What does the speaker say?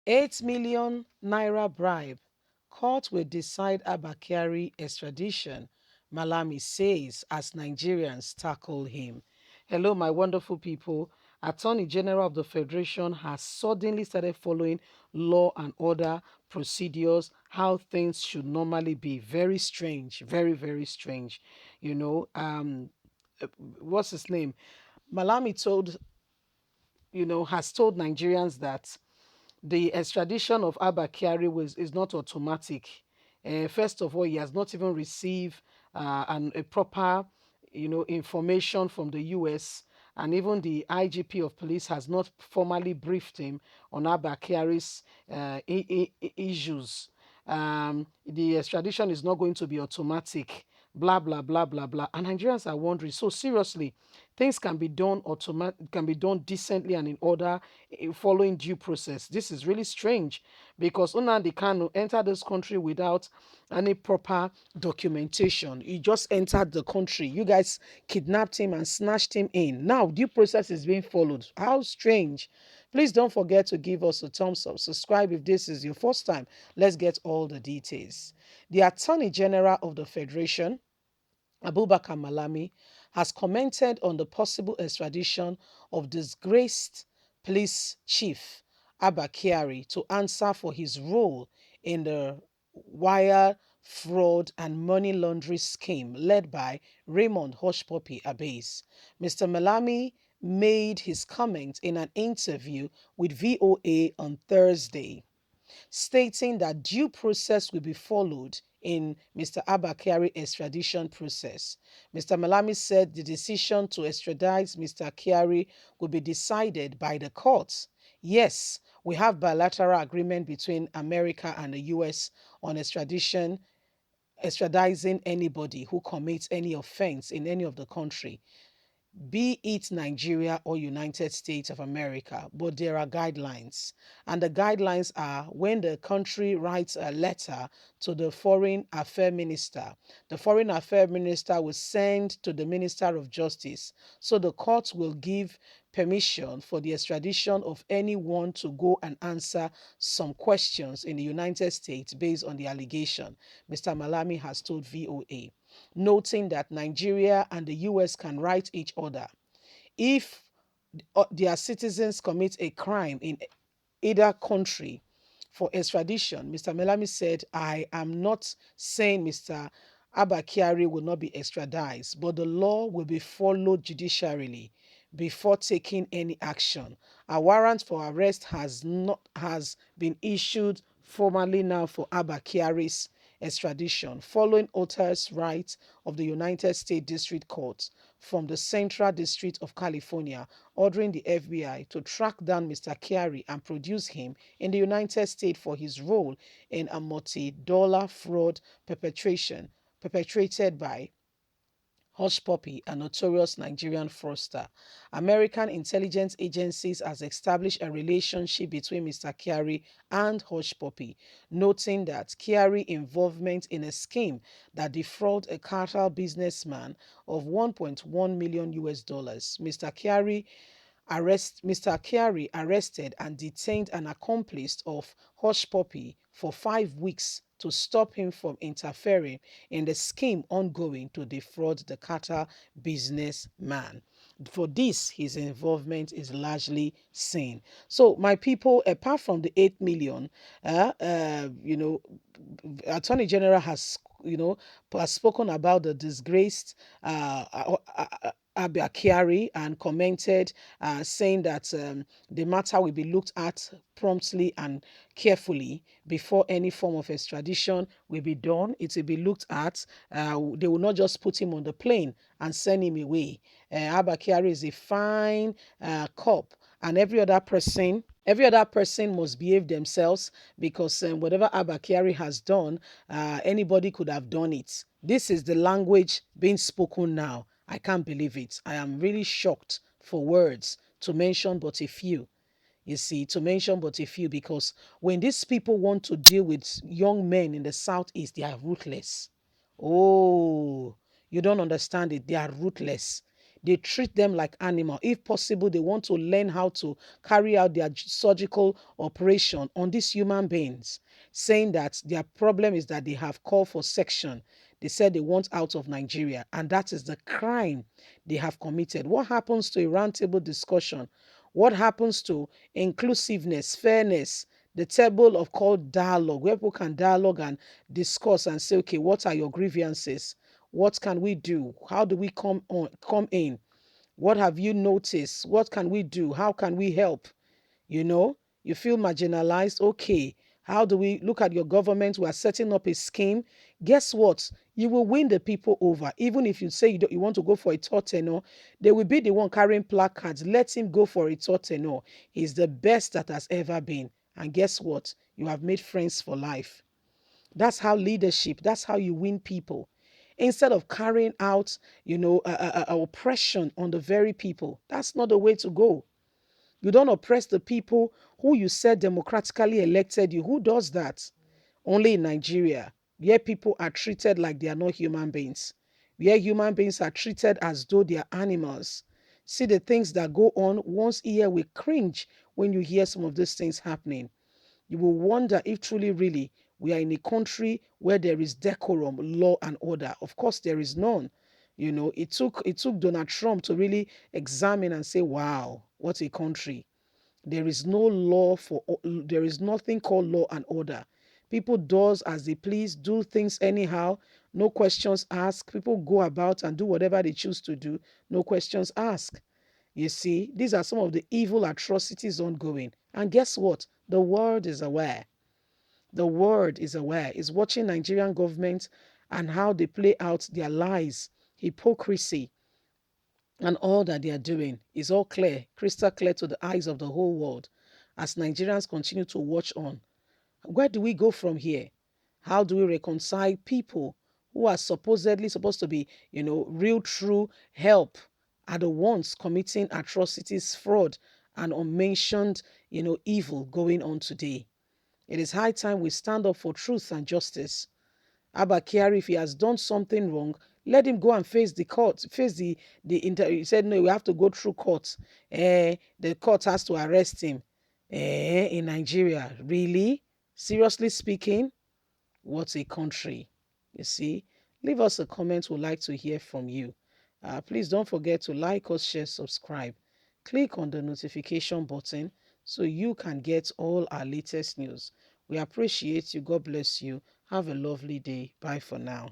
8 million naira bribe. Court will decide Abba Kyari extradition, Malami says as Nigerians tackle him. Hello, my wonderful people. Attorney General of the Federation has suddenly started following law and order procedures, how things should normally be. Very strange, very, very strange. You know, what's his name? Malami told, has told Nigerians that the extradition of Abba Kyari is not automatic. First of all, he has not even received a proper, information from the U.S. And even the IGP of police has not formally briefed him on Abba Kyari's issues. The extradition is not going to be automatic. Blah blah blah blah blah. And Nigerians are wondering. So seriously, things can be done can be done decently and in order following due process. This is really strange because Nnamdi Kanu entered this country without any proper documentation. He just entered the country. You guys kidnapped him and snatched him in. Now due process is being followed. How strange. Please don't forget to give us a thumbs up. Subscribe if this is your first time. Let's get all the details. The Attorney General of the Federation, Abubakar Malami, has commented on the possible extradition of disgraced police chief Abba Kyari to answer for his role in the wire fraud and money laundering scheme led by Raymond Hushpuppi Abbas. Mr. Malami made his comment in an interview with VOA on Thursday, stating that due process will be followed in Mr. Abba Kyari extradition process. Mr. Malami said the decision to extradite Mr. Kyari will be decided by the courts. Yes, we have bilateral agreement between America and the US on extraditing anybody who commits any offense in any of the country, be it Nigeria or United States of America, but there are guidelines. And the guidelines are when the country writes a letter to the foreign affairs minister, the foreign affairs minister will send to the Minister of Justice. So the court will give permission for the extradition of anyone to go and answer some questions in the United States based on the allegation, Mr. Malami has told VOA, noting that Nigeria and the US can write each other. If their citizens commit a crime in either country for extradition, Mr. Malami said, I am not saying Mr. Abba Kyari will not be extradited, but the law will be followed judicially before taking any action. A warrant for arrest has been issued formally now for Abba Kyari's extradition following Ota's right of the United States District Court from the Central District of California ordering the FBI to track down Mr. Kyari and produce him in the United States for his role in a multi-dollar fraud perpetrated by Hush Puppy, a notorious Nigerian fraudster. American intelligence agencies has established a relationship between Mr. Kyari and Hush Puppy, noting that Kyari involvement in a scheme that defrauded a cartel businessman of 1.1 million US dollars. Mr. Kyari arrested and detained an accomplice of Hush Puppy for 5 weeks to stop him from interfering in the scheme ongoing to defraud the cartel businessman. For this, his involvement is largely seen. So, my people, apart from the 8 million, Attorney General has spoken about the disgraced Abba Kyari and commented, saying that the matter will be looked at promptly and carefully before any form of extradition will be done. It will be looked at. They will not just put him on the plane and send him away. Abba Kyari is a fine cop, and every other person must behave themselves because whatever Abba Kyari has done, anybody could have done it. This is the language being spoken now. I can't believe it. I am really shocked for words to mention but a few. You see, to mention but a few, because when these people want to deal with young men in the southeast, they are ruthless. Oh, you don't understand it. They are ruthless. They treat them like animal. If possible, they want to learn how to carry out their surgical operation on these human beings, saying that their problem is that they have called for section. They said they want out of Nigeria, and that is the crime they have committed. What happens to a roundtable discussion? What happens to inclusiveness, fairness, the table of called dialogue, where people can dialogue and discuss and say, okay, what are your grievances? What can we do? How do we come in? What have you noticed? What can we do? How can we help? You know, you feel marginalized. Okay, how do we look at your government? We are setting up a scheme. Guess what? You will win the people over. Even if you say you want to go for a third tenor, they will be the one carrying placards. Let him go for a third tenor. He's the best that has ever been. And guess what? You have made friends for life. That's how leadership, that's how you win people. Instead of carrying out, oppression on the very people, that's not the way to go. You don't oppress the people who you said democratically elected you. Who does that? Only in Nigeria, where people are treated like they are not human beings, where human beings are treated as though they are animals. See the things that go on. Once a year, we cringe when you hear some of these things happening. You will wonder if truly, really, we are in a country where there is decorum, law, and order. Of course, there is none. It took Donald Trump to really examine and say, "Wow, what a country." There is no law there is nothing called law and order. People does as they please, do things anyhow, no questions asked. People go about and do whatever they choose to do, no questions asked. You see, these are some of the evil atrocities ongoing. And guess what? The world is aware. The world is aware, is watching Nigerian government and how they play out their lies, hypocrisy, and all that they are doing is all clear, crystal clear to the eyes of the whole world as Nigerians continue to watch on. Where do we go from here? How do we reconcile people who are supposedly supposed to be, real, true help, are the ones committing atrocities, fraud, and unmentioned, evil going on today? It is high time we stand up for truth and justice. Abba Kyari, if he has done something wrong, let him go and face the court, face he said, no, we have to go through court. The court has to arrest him. In Nigeria, really? Seriously speaking, what a country. You see, leave us a comment. We'd like to hear from you. Please don't forget to like us, share, subscribe. Click on the notification button so you can get all our latest news. We appreciate you. God bless you. Have a lovely day. Bye for now.